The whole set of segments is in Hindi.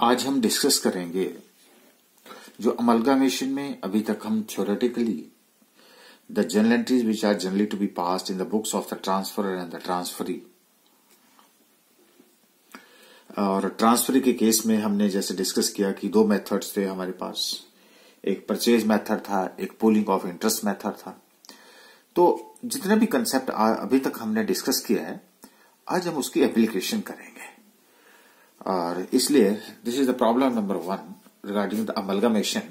आज हम डिस्कस करेंगे जो अमलगामेशन में अभी तक हम theoretically the journal entries which are generally to be passed in the books of the transferor and the transferee. और ट्रांसफरी के केस में हमने जैसे डिस्कस किया कि दो मेथड्स थे हमारे पास, एक परचेज मेथड था, एक पूलिंग ऑफ इंटरेस्ट मेथड था। तो जितने भी कंसेप्ट अभी तक हमने डिस्कस किया है आज हम उसकी एप्लीकेशन करेंगे। और इसलिए this is the problem number 1 regarding the amalgamation.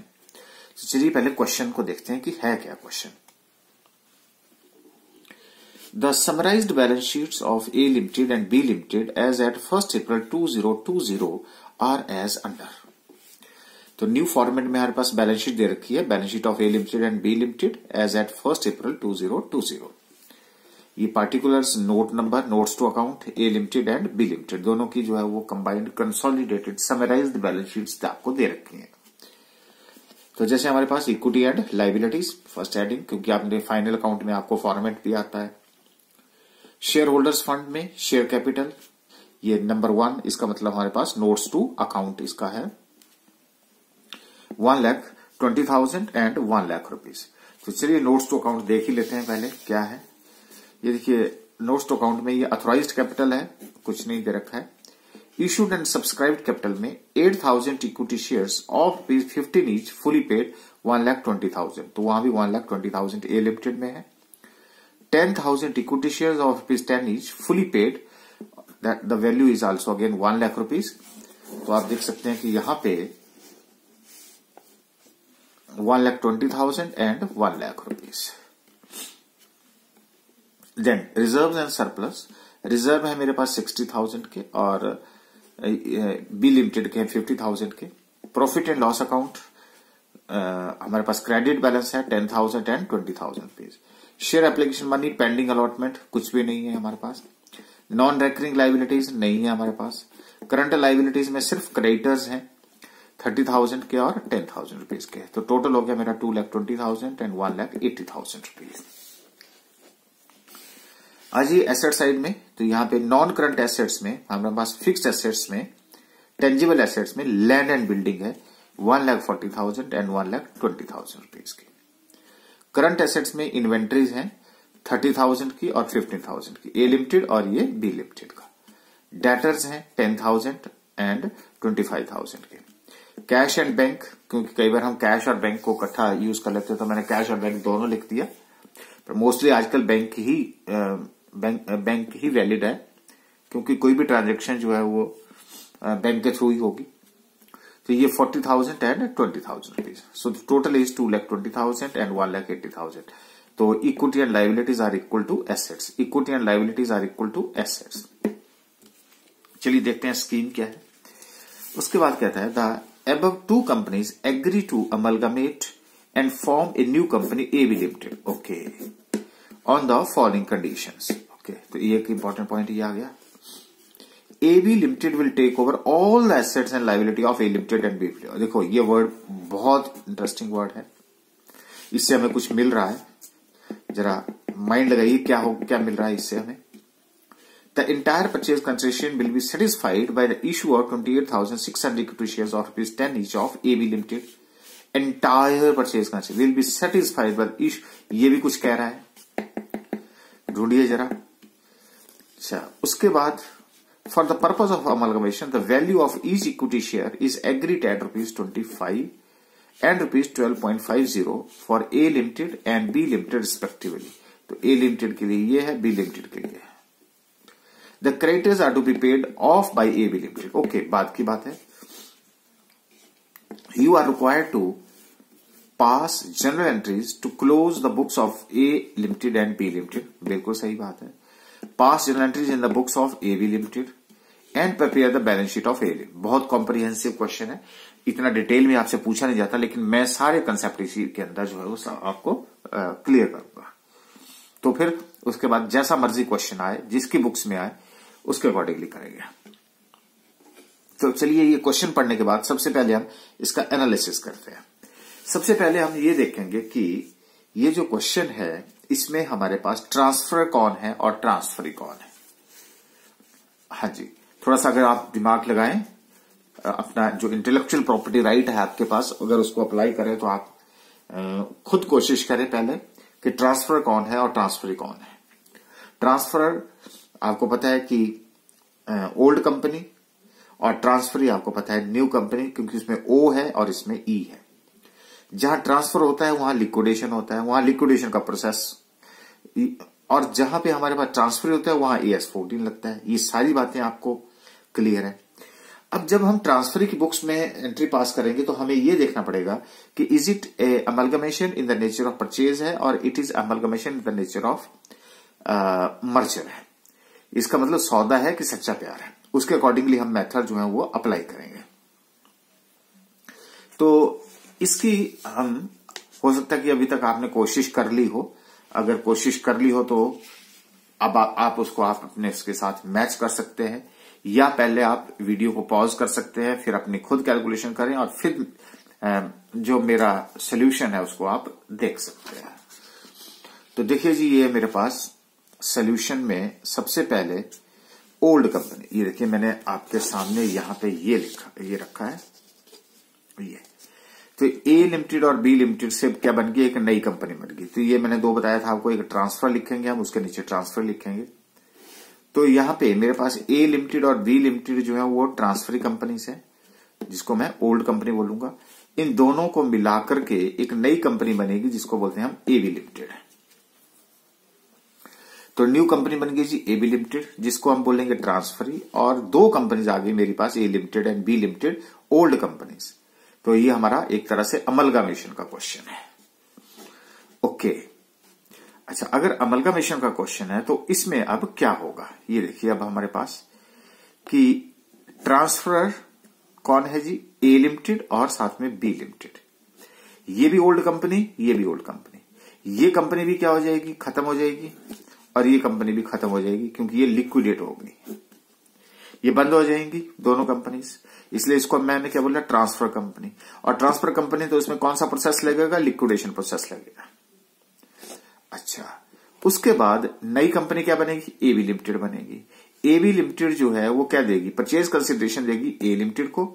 चलिए पहले क्वेश्चन को देखते हैं कि है क्या question. The summarised balance sheets of A limited and B limited as at 1 April 2020 are as under. तो न्यू फॉर्मेट में हमारे पास बैलेंस शीट दे रखी है, balance sheet of A limited and B limited as at 1 April 2020। ये particulars note number, notes to account A limited and B limited दोनों की जो है वो combined consolidated summarised balance sheets आपको दे रखी हैं। तो जैसे हमारे पास equity and liabilities first heading, क्योंकि आपने फाइनल अकाउंट में आपको फॉर्मेट भी आता है। शेयर होल्डर्स फंड में शेयर कैपिटल ये नंबर 1, इसका मतलब हमारे पास नोट्स टू अकाउंट इसका है 1,20,000 एंड 1 लाख रुपीज। तो चलिए नोट्स टू अकाउंट देख ही लेते हैं पहले क्या है। ये देखिए नोट्स टू अकाउंट में ये अथोराइज्ड कैपिटल है, कुछ नहीं दे रखा है। इशूड एंड सब्सक्राइब्ड कैपिटल में 8,000 equity shares of ₹15 each fully paid 1,20,000। तो वहां भी 1,20,000 ए लिमिटेड में है। 10,000 equity shares of ₹10 each fully paid, that the value is also again 1 lakh rupees. तो आप देख सकते हैं कि यहां पे 1,20,000 and 1 lakh rupees. Then reserve and surplus, reserve है मेरे पास 60,000 के और बी लिमिटेड के 50,000 के। प्रॉफिट एंड लॉस अकाउंट हमारे पास क्रेडिट बैलेंस है 10,000 and 20,000 rupees. Share application money pending allotment कुछ भी नहीं है हमारे पास। नॉन रेकरिंग लाइबिलिटीज नहीं है हमारे पास। करंट लाइबिलिटीज में सिर्फ क्रेडिटर्स हैं 30,000 के और 10,000 रुपीज के। तो टोटल हो गया मेरा 2,20,000 एंड 1,80,000 रुपीज। आज ये एसेट साइड में, तो यहां पे नॉन करंट एसेट्स में हमारे पास फिक्स्ड एसेट्स में, टेंजिबल एसेट्स में लैंड एंड बिल्डिंग है 1,40,000 एंड 1,20,000 रुपीज की। करंट एसेट्स में इन्वेंट्रीज हैं 30,000 की और 15,000 की, ए लिमिटेड और ये बी लिमिटेड का। डेटर्स हैं 10,000 एंड 25,000 के। कैश एंड बैंक, क्योंकि कई बार हम कैश और बैंक को इकट्ठा यूज कर लेते हैं तो मैंने कैश और बैंक दोनों लिख दिया। पर मोस्टली आजकल बैंक ही वैलिड है, क्योंकि कोई भी ट्रांजैक्शन जो है वो बैंक के थ्रू ही होगी। तो ये 40,000 and 20,000 rupees. So total is 2,20,000 and 1,80,000। तो equity and liabilities are equal to assets. Equity and liabilities are equal to assets. चलिए देखते हैं स्कीम क्या है। उसके बाद कहता है the above 2 companies agree to amalgamate and form a new company AB Limited, okay, on the following conditions, okay। तो ये एक important point ये आ गया। AB Limited will take over all the assets and liability of A Limited and B Limited। देखो ये वर्ड बहुत इंटरेस्टिंग वर्ड है, इससे हमें कुछ मिल रहा है, जरा माइंड लगाइए क्या मिल रहा है इससे हमें। The entire purchase consideration will be satisfied by the issue of 28,600 equity shares of ₹10 each of AB Limited। Entire purchase का विल बी सेटिस्फाइड बाय इश, ये भी कुछ कह रहा है, ढूंढिए जरा। अच्छा, उसके बाद for the purpose of amalgamation the value of each equity share is agreed at ₹25 and ₹12.50 for A limited and B limited respectively. तो ए लिमिटेड के लिए ये है, बी लिमिटेड के लिए है। The creditors are to be paid off by A B limited. Okay, बाद की बात है। You are required to pass journal entries to close the books of A Limited and B Limited। बिल्कुल सही बात है। Pass journal entries in the books of AB Limited and prepare the balance sheet of A Limited। बहुत कॉम्प्रिहेंसिव क्वेश्चन है, इतना डिटेल में आपसे पूछा नहीं जाता, लेकिन मैं सारे कंसेप्ट इसी के अंदर जो है वो आपको क्लियर करूंगा। तो फिर उसके बाद जैसा मर्जी क्वेश्चन आए, जिसकी बुक्स में आए, उसके अकॉर्डिंगली करेंगे। तो चलिए ये क्वेश्चन पढ़ने के बाद सबसे पहले हम इसका एनालिसिस करते हैं। सबसे पहले हम ये देखेंगे कि ये जो क्वेश्चन है इसमें हमारे पास ट्रांसफर कौन है और ट्रांसफरी कौन है। हाँ जी, थोड़ा सा अगर आप दिमाग लगाएं अपना जो इंटेलेक्चुअल प्रॉपर्टी राइट है आपके पास, अगर उसको अप्लाई करें तो आप खुद कोशिश करें पहले कि ट्रांसफर कौन है और ट्रांसफरी कौन है। ट्रांसफर आपको पता है कि ओल्ड कंपनी, और ट्रांसफरी आपको पता है न्यू कंपनी, क्योंकि इसमें ओ है और इसमें ई है। जहां ट्रांसफर होता है वहां लिक्विडेशन होता है, वहां लिक्विडेशन का प्रोसेस, और जहां पे हमारे पास ट्रांसफर होता है वहां AS14 लगता है। ये सारी बातें आपको क्लियर है। अब जब हम ट्रांसफर की बुक्स में एंट्री पास करेंगे तो हमें यह देखना पड़ेगा कि is it A amalgamation in the nature of purchase है और it is amalgamation in the nature of merger है। इसका मतलब सौदा है कि सच्चा प्यार है। उसके अकॉर्डिंगली हम मेथड जो है वो अप्लाई करेंगे। तो इसकी हम, हो सकता है कि अभी तक आपने कोशिश कर ली हो, अगर कोशिश कर ली हो तो अब आप उसको आप अपने इसके साथ मैच कर सकते हैं, या पहले आप वीडियो को पॉज कर सकते हैं, फिर अपनी खुद कैलकुलेशन करें और फिर जो मेरा सोल्यूशन है उसको आप देख सकते हैं। तो देखिए जी, ये मेरे पास सोल्यूशन में सबसे पहले ओल्ड कंपनी, ये देखिए मैंने आपके सामने यहां पे ये रखा है ये। तो ए लिमिटेड और बी लिमिटेड से क्या बन गई, एक नई कंपनी बन गई। तो ये मैंने दो बताया था आपको, एक ट्रांसफर लिखेंगे हम, उसके नीचे ट्रांसफर लिखेंगे। तो यहां पे मेरे पास ए लिमिटेड और बी लिमिटेड जो है वो ट्रांसफरी कंपनी से, जिसको मैं ओल्ड कंपनी बोलूंगा। इन दोनों को मिलाकर के एक नई कंपनी बनेगी जिसको बोलते हैं हम एबी लिमिटेड। तो न्यू कंपनी बन गई जी एबी लिमिटेड, जिसको हम बोलेंगे ट्रांसफरी, और दो कंपनीज आ गई मेरे पास, A limited and B limited, old companies. तो ये हमारा एक तरह से अमलगामेशन का क्वेश्चन है। ओके, अच्छा, अगर अमलगामेशन का क्वेश्चन है तो इसमें अब क्या होगा, ये देखिए। अब हमारे पास कि ट्रांसफर कौन है जी, ए लिमिटेड और साथ में बी लिमिटेड। ये भी ओल्ड कंपनी, ये भी ओल्ड कंपनी। ये कंपनी भी क्या हो जाएगी, खत्म हो जाएगी, और ये कंपनी भी खत्म हो जाएगी, क्योंकि ये लिक्विडेट हो गई, ये बंद हो जाएंगी दोनों कंपनीज। इसलिए इसको मैंने क्या बोला, ट्रांसफर कंपनी। और ट्रांसफर कंपनी तो इसमें कौन सा प्रोसेस लगेगा, लिक्विडेशन प्रोसेस लगेगा। अच्छा, उसके बाद नई कंपनी क्या बनेगी, एबी लिमिटेड बनेगी। एबी लिमिटेड जो है वो क्या देगी, परचेज कंसिडरेशन देगी ए लिमिटेड को,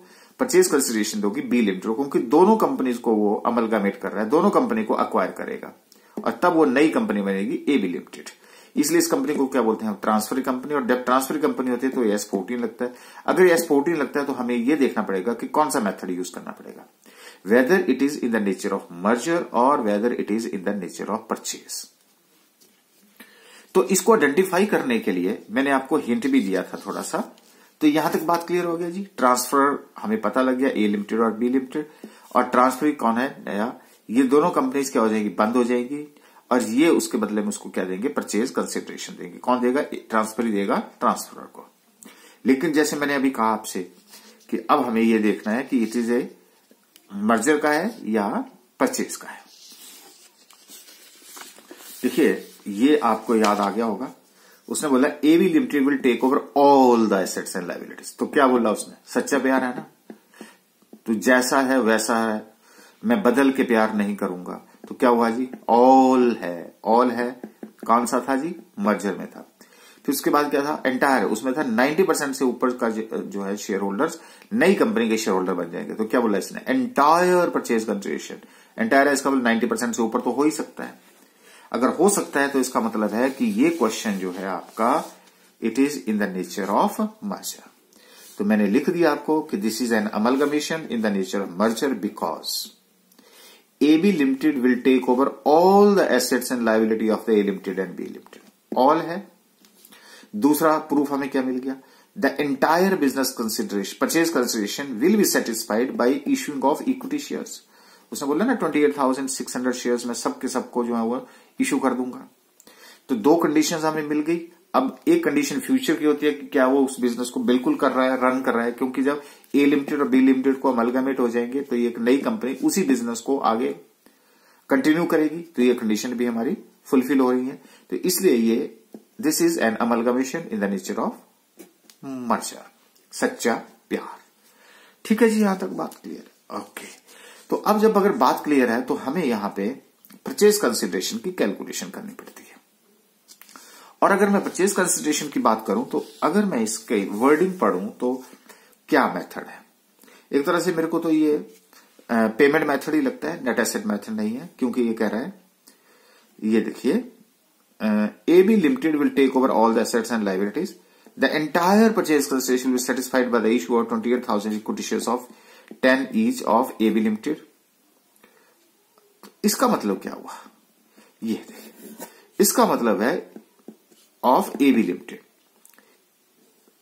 परचेज कंसिडरेशन दोगी बी लिमिटेड को, क्योंकि दोनों कंपनीज को वो अमलगामेट कर रहा है, दोनों कंपनी को अक्वायर करेगा, और तब वो नई कंपनी बनेगी एबी लिमिटेड। इसलिए इस कंपनी को क्या बोलते हैं, ट्रांसफरी कंपनी। और जब ट्रांसफरी कंपनी होती है तो AS14 लगता है। अगर AS14 लगता है तो हमें यह देखना पड़ेगा कि कौन सा मेथड यूज करना पड़ेगा, whether it is in the nature of merger और whether it is in the nature of purchase. तो इसको आइडेंटिफाई करने के लिए मैंने आपको हिंट भी दिया था थोड़ा सा। तो यहां तक बात क्लियर हो गया जी। ट्रांसफर हमें पता लग गया, ए लिमिटेड और बी लिमिटेड, और ट्रांसफरी कौन है, नया। ये दोनों कंपनीज क्या हो जाएगी, बंद हो जाएगी, और ये उसके बदले में उसको क्या देंगे, परचेज कंसिडरेशन देंगे। कौन देगा, ट्रांसफरी देगा ट्रांसफरर को। लेकिन जैसे मैंने अभी कहा आपसे कि अब हमें ये देखना है कि इट इज ए मर्जर का है या परचेज का है। देखिए, ये आपको याद आ गया होगा, उसने बोला AB limited will take over all the assets and liabilities. तो क्या बोला उसने, सच्चा प्यार है ना, तो जैसा है वैसा है, मैं बदल के प्यार नहीं करूंगा। तो क्या हुआ जी, ऑल है। ऑल है कौन सा था जी, मर्जर में था। फिर उसके बाद क्या था, एंटायर, उसमें था 90% से ऊपर का जो है शेयर होल्डर्स नई कंपनी के शेयर होल्डर बन जाएंगे। तो क्या बोला इसने, एंटायर परचेज कंसिडरेशन। एंटायर है, इसका मतलब 90% से ऊपर तो हो ही सकता है। अगर हो सकता है तो इसका मतलब है कि ये क्वेश्चन जो है आपका, it is in the nature of merger. तो मैंने लिख दिया आपको कि this is an amalgamation in the nature of merger because AB Limited will take over all the assets and liability of the A Limited and B Limited. All है। दूसरा प्रूफ हमें क्या मिल गया, the entire business consideration, purchase consideration will be satisfied by issuing of equity shares. उसने बोला ना 28,600 शेयर्स में सबके सबको जो है वो इश्यू कर दूंगा। तो दो कंडीशंस हमें मिल गई। अब एक कंडीशन फ्यूचर की होती है कि क्या वो उस बिजनेस को बिल्कुल कर रहा है, रन कर रहा है, क्योंकि जब ए लिमिटेड और बी लिमिटेड को अमलगामेट हो जाएंगे तो ये एक नई कंपनी उसी बिजनेस को आगे कंटिन्यू करेगी। तो ये कंडीशन भी हमारी फुलफिल हो रही है। तो इसलिए ये this is an amalgamation in the nature of merger, सच्चा प्यार। ठीक है जी, यहां तक बात क्लियर। ओके, तो अब जब अगर बात क्लियर है तो हमें यहां पे परचेज कंसिडरेशन की कैलकुलेशन करनी पड़ती है। और अगर मैं परचेज कंसिडरेशन की बात करूं तो अगर मैं इसके वर्डिंग पढ़ूं तो क्या मेथड है, एक तरह से मेरे को तो ये पेमेंट मेथड ही लगता है, नेट एसेट मेथड नहीं है, क्योंकि ये कह रहा है, ये देखिए, AB Limited will take over all the assets and liabilities. The entire purchase consideration will be satisfied by the issue of 28,000 equity shares of 10 each of AB Limited. इसका मतलब क्या हुआ? ये देखिए, इसका मतलब है ऑफ AB Limited.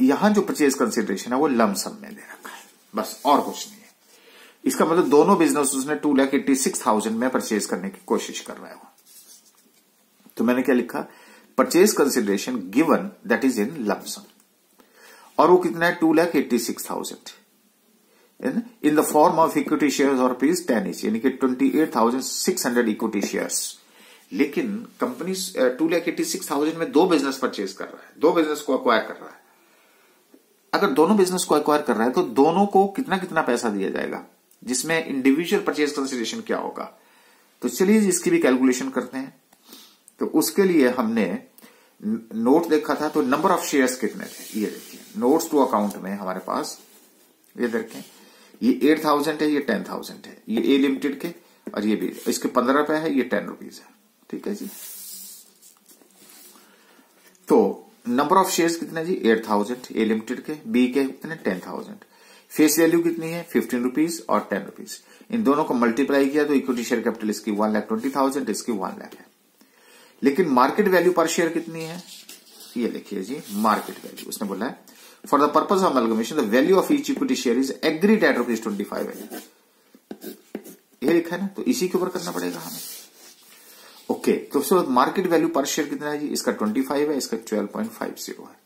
यहां जो परचेज कंसिडरेशन है वो लमसम में दे रखा है, बस और कुछ नहीं है। इसका मतलब दोनों बिजनेस उसने 2,86,000 में परचेज करने की कोशिश कर रहा है। तो मैंने क्या लिखा? Purchase consideration given that is in lump sum, और वो कितना है? 2,86,000 in the form of equity shares और रुपीज 10 ईच, यानी कि 28,600 इक्विटी शेयर्स। लेकिन कंपनी 2,86,000 में दो बिजनेस परचेज कर रहा है, दो बिजनेस को एक्वायर कर रहा है। अगर दोनों बिजनेस को एक्वायर कर रहा है तो दोनों को कितना कितना पैसा दिया जाएगा, जिसमें इंडिविजुअल परचेज कंसिडरेशन क्या होगा? तो चलिए इसकी भी कैलकुलेशन करते हैं। तो उसके लिए हमने नोट देखा था, तो नंबर ऑफ शेयर्स कितने थे? ये देखिए, नोट्स टू अकाउंट में हमारे पास ये देखें, ये 8,000 है, ये 10,000 है, ये ए लिमिटेड के, और ये भी इसके 15 रुपए है, ये 10 रुपीज है। ठीक है जी। तो नंबर ऑफ शेयर्स कितने जी? 8,000 ए लिमिटेड के, बी के कितने? 10,000। फेस वैल्यू कितनी है? 15 रुपीज और 10 रुपीज। इन दोनों को मल्टीप्लाई किया तो इक्विटी शेयर कैपिटल इसकी 1,20,000, इसकी 1 लाख है। लेकिन मार्केट वैल्यू पर शेयर कितनी है? ये लिखिए जी, मार्केट वैल्यू उसने बोला है for the purpose of amalgamation the value of each equity share is agreed at ₹25 है। ये लिखा है ना, तो इसी के ऊपर करना पड़ेगा हमें। ओके, तो मार्केट वैल्यू पर शेयर कितना है जी? इसका 25 है, इसका 12.50 है।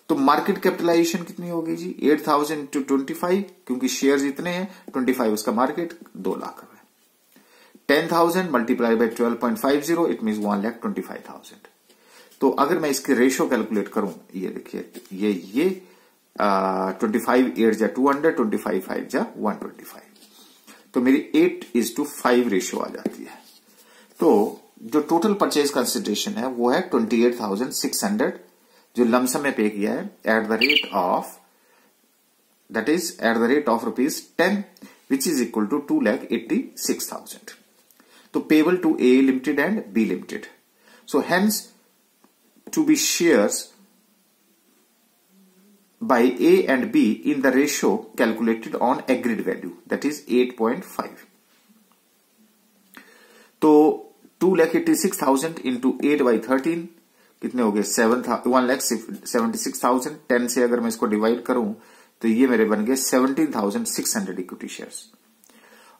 तो मार्केट कैपिटलाइजेशन कितनी होगी जी? 8,000 टू 25, क्योंकि शेयर्स इतने हैं, 25 उसका मार्केट 2 लाख है। 10,000 मल्टीप्लाई बाय 12.50, इट मीन 1,25,000। तो अगर मैं इसके रेशियो कैलकुलेट करूं, ये देखिए, ये 25 8 जा 200, 25 5 जा 125, तो मेरी 8:5 रेशियो आ जाती है। तो जो टोटल परचेज कंसिडरेशन है वो है 28,600, जो लमसम में पे किया है at the rate of, that is at the rate of ₹10, which is equal to 2,86,000। तो payable to A limited and B limited. So hence to be shares by A and B in the ratio calculated on agreed value, that is 8.5. तो 2,86,000 into 8/13 कितने हो गए? 1,76,000। 10 से अगर मैं इसको डिवाइड करूं तो ये मेरे बन गए 17,600 इक्विटी शेयर्स।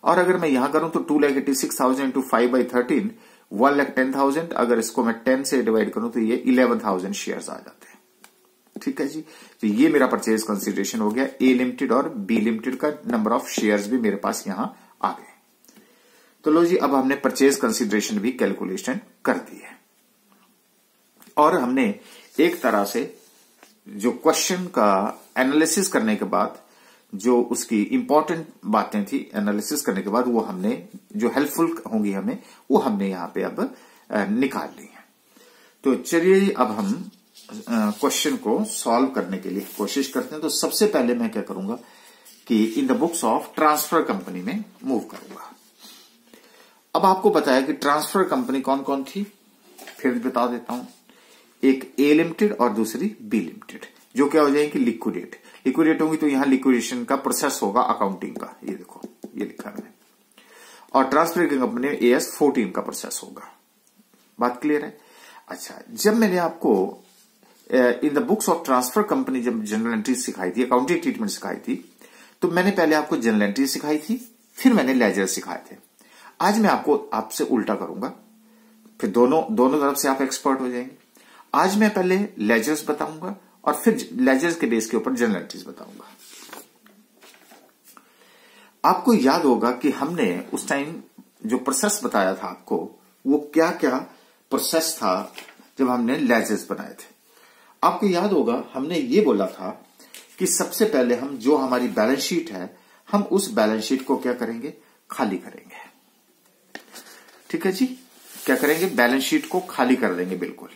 और अगर मैं यहां करूं तो 2,86,000 into 5/13 1,10,000। अगर इसको मैं 10 से डिवाइड करूं तो ये 11,000 शेयर्स आ जाते हैं। ठीक है जी। तो ये मेरा परचेज कंसिडरेशन हो गया। ए लिमिटेड और बी लिमिटेड का नंबर ऑफ शेयर्स भी मेरे पास यहां आ गए। तो लो जी, अब हमने परचेज कंसिडरेशन भी कैलकुलेशन कर दी है, और हमने एक तरह से जो क्वेश्चन का एनालिसिस करने के बाद जो उसकी इंपॉर्टेंट बातें थी एनालिसिस करने के बाद वो हमने जो हेल्पफुल होंगी हमें वो हमने यहां पे अब निकाल ली है। तो चलिए अब हम क्वेश्चन को सॉल्व करने के लिए कोशिश करते हैं। तो सबसे पहले मैं क्या करूंगा कि इन the books of transfer company में मूव करूंगा। अब आपको बताया कि ट्रांसफर कंपनी कौन कौन थी, फिर बता देता हूं। एक ए लिमिटेड और दूसरी बी लिमिटेड, जो क्या हो जाएंगी? लिक्विडेट होंगी। तो यहां लिक्विडेशन का प्रोसेस होगा अकाउंटिंग का, ये देखो ये लिखा मैंने। और ट्रांसफर कंपनी में AS 14 का प्रोसेस होगा। बात क्लियर है? अच्छा, जब मैंने आपको in the books of transfer company जब जनरल एंट्री सिखाई थी, अकाउंटिंग ट्रीटमेंट सिखाई थी, तो मैंने पहले आपको जनरल एंट्री सिखाई थी, फिर मैंने लेजर सिखाए थे। आज मैं आपसे उल्टा करूंगा, फिर दोनों तरफ से आप एक्सपर्ट हो जाएंगे। आज मैं पहले लेजर्स बताऊंगा और फिर लेजर्स के बेस के ऊपर जनरल एंट्रीज बताऊंगा। आपको याद होगा कि हमने उस टाइम जो प्रोसेस बताया था आपको, वो क्या क्या प्रोसेस था जब हमने लेजर्स बनाए थे। आपको याद होगा हमने ये बोला था कि सबसे पहले हम जो हमारी बैलेंस शीट है, हम उस बैलेंस शीट को क्या करेंगे? खाली करेंगे। ठीक है जी, क्या करेंगे? बैलेंस शीट को खाली कर देंगे, बिल्कुल।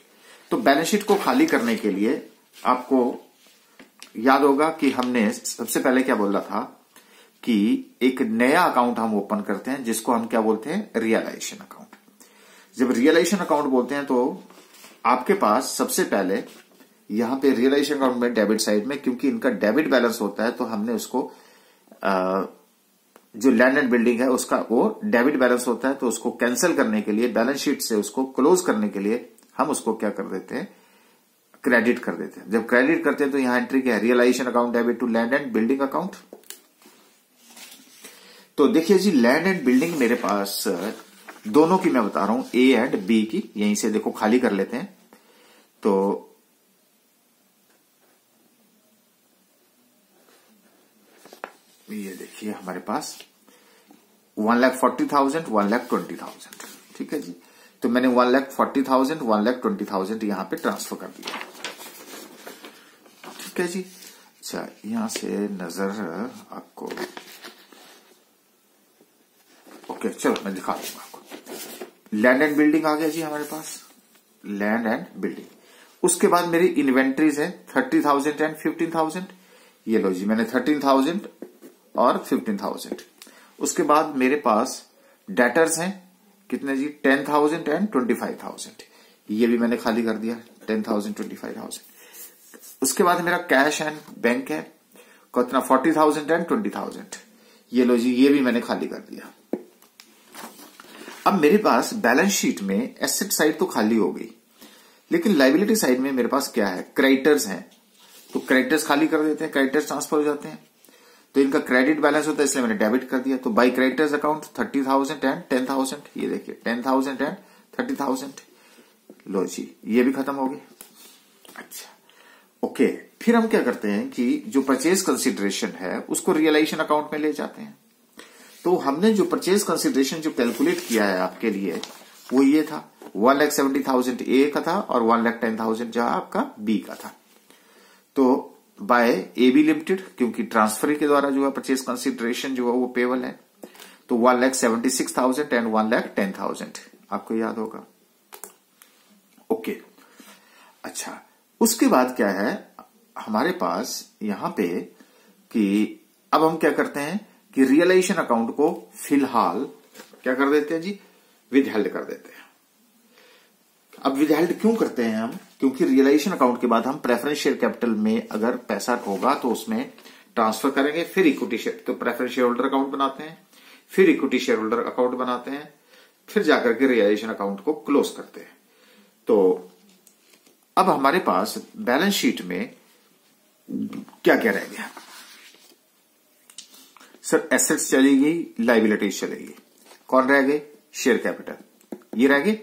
तो बैलेंस शीट को खाली करने के लिए आपको याद होगा कि हमने सबसे पहले क्या बोला था कि एक नया अकाउंट हम ओपन करते हैं जिसको हम क्या बोलते हैं, रियलाइजेशन अकाउंट। जब रियलाइजेशन अकाउंट बोलते हैं तो आपके पास सबसे पहले यहां पे रियलाइजेशन अकाउंट में डेबिट साइड में, क्योंकि इनका डेबिट बैलेंस होता है तो हमने उसको जो लैंड एंड बिल्डिंग है उसका वो डेबिट बैलेंस होता है, तो उसको कैंसिल करने के लिए बैलेंस शीट से उसको क्लोज करने के लिए हम उसको क्या कर देते हैं, क्रेडिट कर देते हैं। जब क्रेडिट करते हैं तो यहां एंट्री क्या है, realisation account debit to land and building account. तो देखिए जी, लैंड एंड बिल्डिंग मेरे पास दोनों की मैं बता रहा हूं, ए एंड बी की। यहीं से देखो खाली कर लेते हैं। तो ये देखिए हमारे पास 1,40,000, 1,20,000, ठीक है जी। तो मैंने 1,40,000, 1,20,000 यहां पे ट्रांसफर कर दिया, ठीक है जी। अच्छा, यहां से नजर आपको, ओके चलो मैं दिखा दूंगा आपको। लैंड एंड बिल्डिंग आ गया जी हमारे पास, लैंड एंड बिल्डिंग। उसके बाद मेरी इन्वेंट्रीज है 30,000 एंड 15,000। ये लो जी, मैंने 13,000 और 15,000। उसके बाद मेरे पास डेटर्स हैं कितने जी, 10,000 एंड 25,000। ये भी मैंने खाली कर दिया, 10,000, 25,000। उसके बाद मेरा कैश एंड बैंक है कितना, 40,000 एंड 20,000। ये लो जी, ये भी मैंने खाली कर दिया। अब मेरे पास बैलेंस शीट में एसेट साइड तो खाली हो गई, लेकिन लायबिलिटी साइड में मेरे पास क्या है, क्रेडिटर्स हैं। तो क्रेडिटर्स खाली कर देते हैं, क्रेडिटर्स ट्रांसफर हो जाते हैं। तो इनका क्रेडिट बैलेंस होता है, इसलिए मैंने डेबिट कर दिया। तो बाई क्रेडिटर्स अकाउंट 30,000 एंड 10,000। ये देखिए 10,000 एंड 30,000। लो जी, ये भी खत्म हो गए। अच्छा ओके, फिर हम क्या करते हैं कि जो परचेज कंसिडरेशन है उसको रियलाइजेशन अकाउंट में ले जाते हैं। तो हमने जो परचेज कंसिडरेशन जो कैलकुलेट किया है आपके लिए वो ये था, 1,70,000 ए का था और 1,10,000 जहां आपका बी का था। तो बाय ए बी लिमिटेड, क्योंकि ट्रांसफर के द्वारा जो है परचेज कंसिडरेशन जो है वो पेबल है। तो 1,76,000 एंड 1,10,000 आपको याद होगा। ओके, अच्छा उसके बाद क्या है हमारे पास यहां पे कि अब हम क्या करते हैं कि रियलाइजेशन अकाउंट को फिलहाल क्या कर देते हैं जी, विदहेल्ड कर देते हैं। अब विदहेल्ड क्यों करते हैं हम, क्योंकि रियलाइजेशन अकाउंट के बाद हम प्रेफरेंस शेयर कैपिटल में अगर पैसा होगा तो उसमें ट्रांसफर करेंगे, फिर इक्विटी शेयर, तो प्रेफरेंस शेयर होल्डर अकाउंट बनाते हैं, फिर इक्विटी शेयर होल्डर अकाउंट बनाते हैं, फिर जाकर के रियलाइजेशन अकाउंट को क्लोज करते हैं। तो अब हमारे पास बैलेंस शीट में क्या क्या रह गया सर, एसेट्स चली गई, लायबिलिटीज चलेगी, कौन रह गए, शेयर कैपिटल ये रह गए,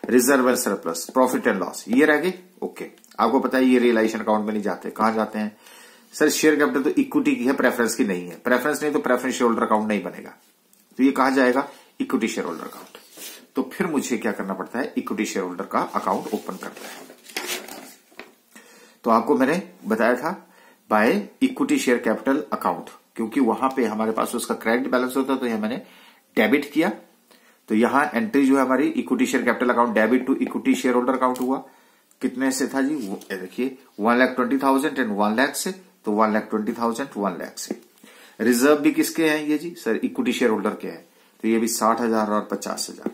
reserve and surplus, profit and loss ये रह गए। ओके, आपको पता है ये रियलाइजेशन अकाउंट में नहीं जाते, कहां जाते हैं सर, शेयर कैपिटल तो इक्विटी की है, प्रेफरेंस की नहीं है, प्रेफरेंस नहीं तो प्रेफरेंस शेयर होल्डर अकाउंट नहीं बनेगा, तो ये कहां जाएगा, इक्विटी शेयर होल्डर अकाउंट। तो फिर मुझे क्या करना पड़ता है, इक्विटी शेयर होल्डर का अकाउंट ओपन करना है। तो आपको मैंने बताया था by equity share capital account, क्योंकि वहां पे हमारे पास उसका क्रेडिट बैलेंस होता है, तो यह मैंने डेबिट किया। तो यहां एंट्री जो है हमारी equity share capital account debit to equity share holder account हुआ, कितने से था जी, देखिए 1,20,000 एंड 1 लाख से, तो 1,20,000 1 लाख से। रिजर्व भी किसके हैं ये जी, सर इक्विटी शेयर होल्डर के हैं, तो ये भी 60,000 और 50,000।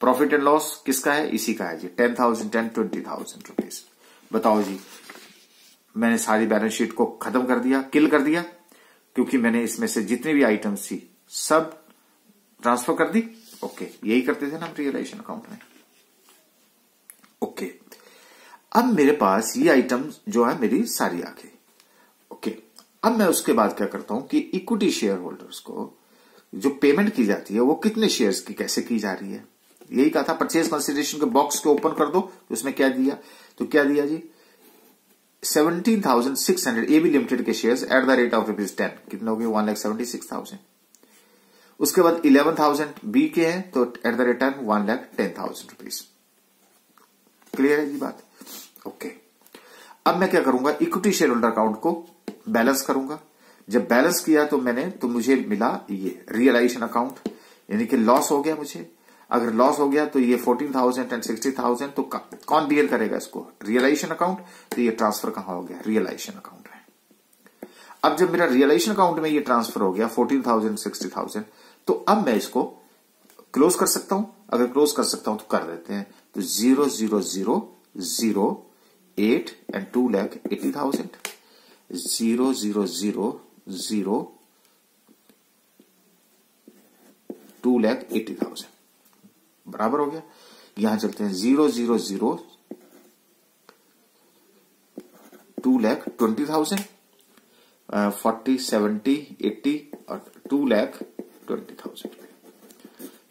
प्रॉफिट एंड लॉस किसका है, इसी का है जी, 10,000 एंड 20,000 रुपीज। बताओ जी, मैंने सारी बैलेंस शीट को खत्म कर दिया, किल कर दिया, क्योंकि मैंने इसमें से जितनी भी आइटम्स थी सब ट्रांसफर कर दी। ओके, यही करते थे ना हम रियलाइजेशन अकाउंट में। ओके, अब मेरे पास ये आइटम जो है मेरी सारी आ गई। ओके, अब मैं उसके बाद क्या करता हूं कि इक्विटी शेयर होल्डर्स को जो पेमेंट की जाती है वो कितने शेयर्स की कैसे की जा रही है, यही कहा था। परचेज कंसिडरेशन के बॉक्स को ओपन कर दो, तो उसमें क्या दिया, तो क्या दिया जी, 17,600 एबी लिमिटेड के shares at the rate of ₹10, कितने हो गए, 1,76,000। उसके बाद 11,000 बी के हैं, तो at the return 1,10,000 rupees. Clear है जी बात। ओके, अब मैं क्या करूंगा, इक्विटी शेयर होल्डर अकाउंट को बैलेंस करूंगा। जब बैलेंस किया तो मुझे मिला ये रियलाइजेशन अकाउंट, यानी कि लॉस हो गया मुझे। अगर लॉस हो गया तो ये 14,000 एंड 60,000, तो कौन बियर करेगा इसको, रियलाइजेशन अकाउंट। तो ये ट्रांसफर कहां हो गया, रियलाइजेशन अकाउंट में। अब जब मेरा रियलाइजेशन अकाउंट में ये ट्रांसफर हो गया 14,000 60,000, तो अब मैं इसको क्लोज कर सकता हूं। अगर क्लोज कर सकता हूं तो कर देते हैं। तो 0,0,0,0,8 एंड 2,80,000, 0,0,0,0 2,80,000 बराबर हो गया। यहां चलते हैं 0,0,0 2,20,000, 40, 70, 80 और 2,20,000।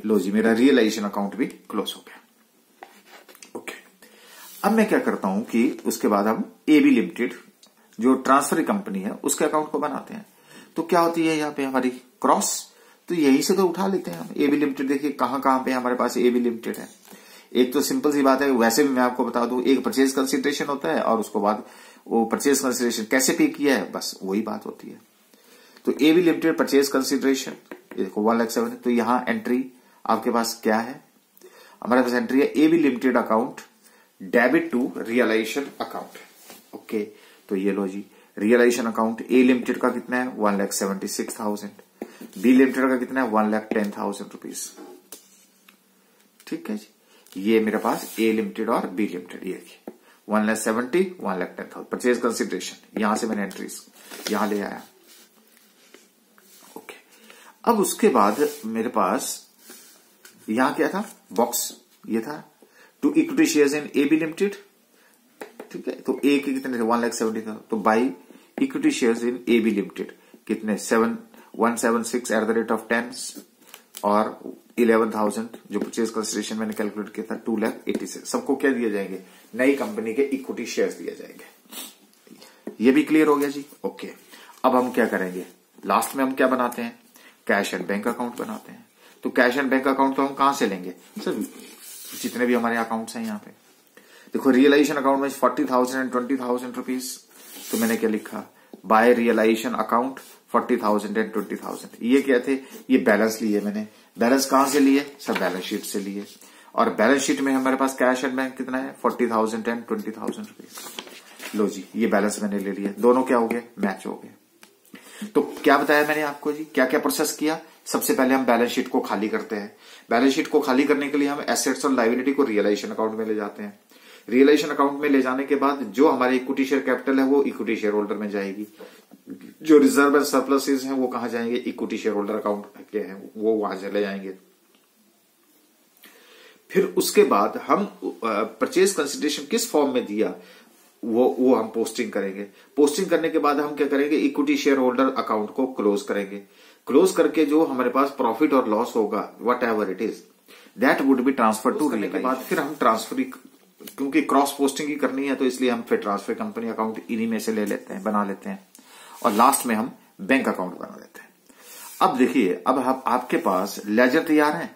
लो जी, मेरा रियलाइजेशन अकाउंट भी क्लोज हो गया। ओके, अब मैं क्या करता हूं कि उसके बाद हम एबी लिमिटेड जो ट्रांसफर कंपनी है उसके अकाउंट को बनाते हैं। तो क्या होती है यहाँ पे हमारी क्रॉस, तो यहीं से तो उठा लेते हैं हम एबी लिमिटेड। देखिए कहां पे हमारे पास एबी लिमिटेड है। एक तो सिंपल सी बात है, वैसे भी मैं आपको बता दूं, एक परचेज कंसिडरेशन होता है और उसके बाद वो परचेज कंसिडरेशन कैसे पे किया है, बस वही बात होती है। तो एबी लिमिटेड परचेज कंसिडरेशन, ये देखो 1,07,000। तो यहां एंट्री आपके पास क्या है, हमारे पास एंट्री है AB limited account debit to realisation account. Okay, तो ये लो जी, रियलाइजेशन अकाउंट ए लिमिटेड का कितना है 1,76,000, बी लिमिटेड का कितना है 1,10,000 रुपीज। ठीक है जी, ये मेरे पास ए लिमिटेड और बी लिमिटेड, ये 1,70,000 1,10,000 परचेज कंसिडरेशन। यहां से मैंने एंट्रीज यहां ले आया। ओके, अब उसके बाद मेरे पास यहां क्या था, बॉक्स ये था to equity shares in A B limited. ठीक है, तो ए के कितने थे 1,70,000, तो by equity shares in A B limited कितने 176 और 11,000 जो परचेज कंसिडरेशन मैंने कैलकुलेट किया था 2,86,000। सबको क्या दिए जाएंगे, नई कंपनी के इक्विटी शेयर्स दिए जाएंगे। ये भी क्लियर हो गया जी। ओके, अब हम क्या करेंगे, लास्ट में हम क्या बनाते हैं, कैश एंड बैंक अकाउंट बनाते हैं। तो कैश एंड बैंक अकाउंट तो हम कहां से लेंगे सर, जितने भी हमारे अकाउंट्स हैं यहाँ पे देखो, रियलाइजेशन अकाउंट में 40,000 एंड 20,000 रुपीज। तो मैंने क्या लिखा, बाय रियलाइजेशन अकाउंट 40,000 एंड 20,000। ये क्या थे, ये बैलेंस लिए मैंने। बैलेंस कहां से लिए सर, बैलेंस शीट से लिए। और बैलेंस शीट में हमारे पास कैश एंड बैंक कितना है 40,000 एंड 20,000 रुपीज। लो जी, ये बैलेंस मैंने ले लिया, दोनों क्या हो गए, मैच हो गए। तो क्या बताया मैंने आपको जी, क्या क्या प्रोसेस किया। सबसे पहले हम बैलेंस शीट को खाली करते हैं। बैलेंस शीट को खाली करने के लिए हम एसेट्स और लायबिलिटी को रियलाइजेशन अकाउंट में ले जाते हैं। रियलाइजेशन अकाउंट में ले जाने के बाद जो हमारे इक्विटी शेयर कैपिटल है वो इक्विटी शेयर होल्डर में जाएगी। जो रिजर्व एंड सरप्लसेस हैं वो कहां जाएंगे, इक्विटी शेयर होल्डर अकाउंट के हैं वो वहां चले जाएंगे। फिर उसके बाद हम परचेज कंसिडरेशन किस फॉर्म में दिया वो हम पोस्टिंग करेंगे। पोस्टिंग करने के बाद हम क्या करेंगे, इक्विटी शेयर होल्डर अकाउंट को क्लोज करेंगे। क्लोज करके जो हमारे पास प्रॉफिट और लॉस होगा whatever it is that would be transfer to realisation. के बाद फिर हम ट्रांसफर, क्योंकि क्रॉस पोस्टिंग ही करनी है तो इसलिए हम फिर ट्रांसफर कंपनी अकाउंट इन्हीं में से ले लेते हैं, बना लेते हैं। और लास्ट में हम बैंक अकाउंट बना लेते हैं। अब देखिए, अब आपके पास लेजर तैयार है,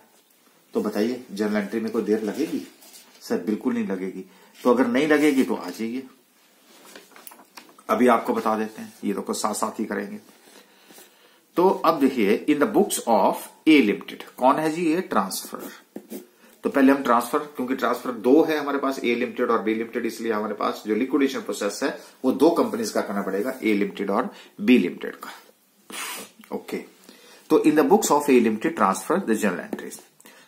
तो बताइए जर्नल एंट्री में कोई देर लगेगी सर, बिल्कुल नहीं लगेगी। तो अगर नहीं लगेगी तो आ जाइए, अभी आपको बता देते हैं, ये तो साथ साथ ही करेंगे। तो अब देखिए, इन the books of A limited कौन है जी, ये ट्रांसफर। तो पहले हम ट्रांसफर, क्योंकि ट्रांसफर दो है हमारे पास, ए लिमिटेड और बी लिमिटेड, इसलिए हमारे पास जो लिक्विडेशन प्रोसेस है वो दो कंपनीज का करना पड़ेगा, ए लिमिटेड और बी लिमिटेड का। ओके, तो इन the books of A limited transfer the journal entries.